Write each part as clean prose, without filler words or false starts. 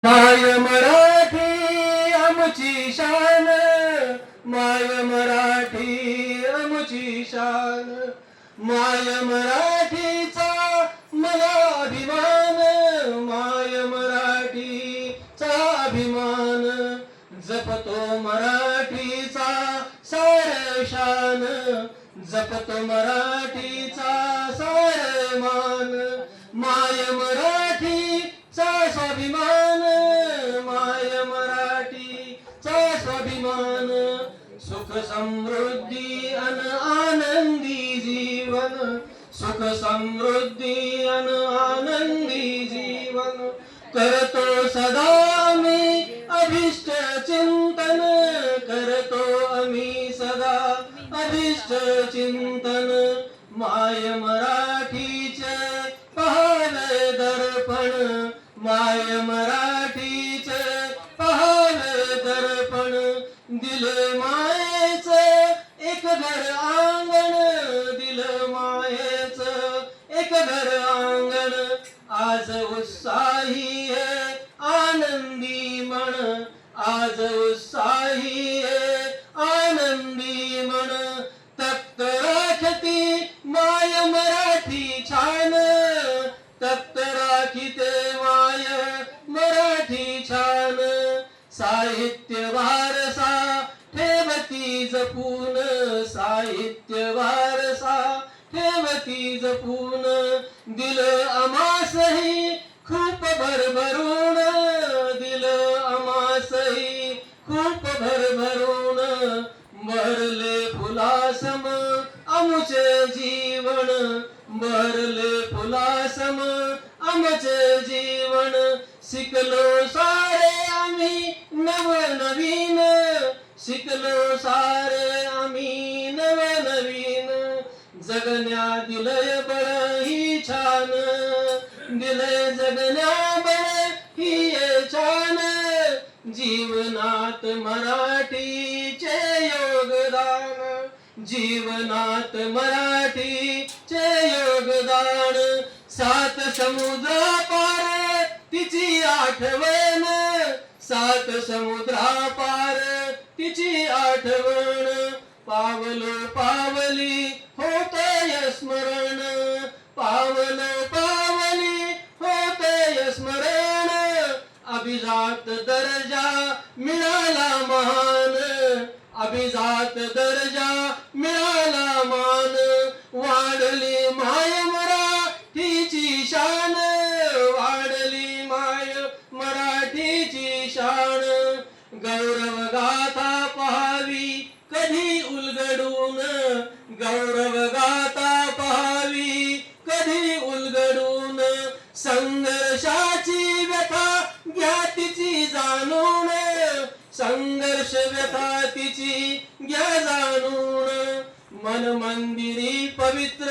माय मराठी आमची शान, माय मराठी आमची शान, माय मराठीचा मला अभिमान, माय मराठीचा अभिमान, जपतो मराठीचा सार शान, जपतो मराठीचा सार मान, माय मराठीचा स्वाभिमान, माय मराठीचा स्वाभिमान, सुख समृद्धी अन आनंदी जीवन, सुख समृद्धी अन आनंदी जीवन, करतो सदा मी अभिष्ट चिंतन, करतो आम्ही सदा अभिष्ट चिंतन, माय मराठीचे पहावे दर्पण, माय मराठीचे पहावे दर्पण, दिले मायेचे एक घर आंगण, दिलं मायेचं एक घर आंगण, आज उत्साही है आनंदी मन, आज उत्साही है आनंदी मन, तख्त राखती माय मराठी छान, तख्त राखीते माय मराठी छान, साहित्य वारसा ठेवती जपून, साहित्य वारसा ठेवती जपून, दिलं आमासही खूप भरभरून, दिलं आमासही खूप भरभरून, भरले फुलासम आमचे जीवन, भरले फुलासम आमचे जीवन, शिकलो सारे आम्ही नवनवीन, शिकलो सारे आम्ही नवनवीन, जगण्या दिलय बळ ही छान, दिलय जगण्या बळ ही छान, जीवनात मराठीचे योगदान, जीवनात मराठीचे योगदान, सात समुद्र पार तिची आठवण, सात समुद्रा पार तिची आठवण, पावलो पावली होतय स्मरण, पावलो पावली होतय स्मरण, अभिजात दर्जा मिळाला महान, अभिजात दर्जा मिळाला मान, वाढली माय मराठीची शान, वाढली माय मराठीची शान, गौरव गाथा पहावी कधी उलगडून, गौरव गाथा पहावी कधी उलगडून, संघर्षाची व्यथा घ्या तिची जाणून, संघर्ष व्यथा तिची घ्या जाणून, मन मंदिरी पवित्र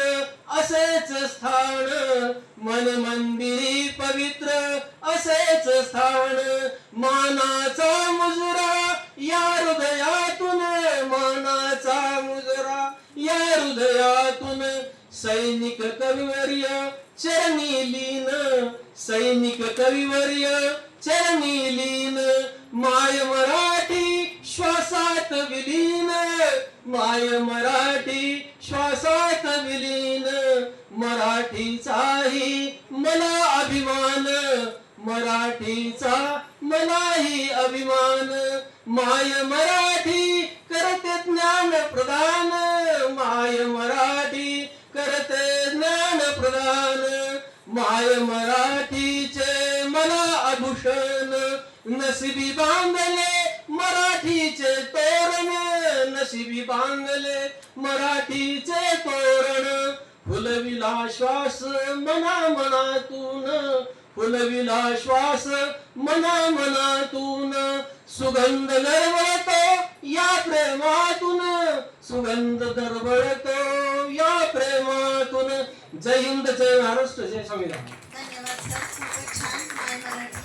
असेच स्थान, मन मंदिरी पवित्र असेच स्थान, मानाचा मुजरा या हृदयातून, मानाचा मुजरा या हृदयातून, सैनिक कविवर्य चरणी लीन, सैनिक कविवर्य चरणी लीन, माय मराठी श्वासात विलीन, माय मराठी श्वासात विलीन, मराठीचाही मला अभिमान, मराठीचा मलाही अभिमान, माय मराठी करते ज्ञान प्रदान, माय मराठी करते ज्ञान प्रदान, माय मराठीचे मला आभूषण, नशिबी बांधले मराठीचे तोरण, नशिबी बांधले मराठीचे तोरण, फुलविला श्वास मना मनातून, फुलविला श्वास मना मनातून, सुगंध दरवळतो या प्रेमातून, सुगंध दरवळतो या प्रेमातून. जय हिंद, जय महाराष्ट्र, जय संविधान. धन्यवाद सर, खूपच छान.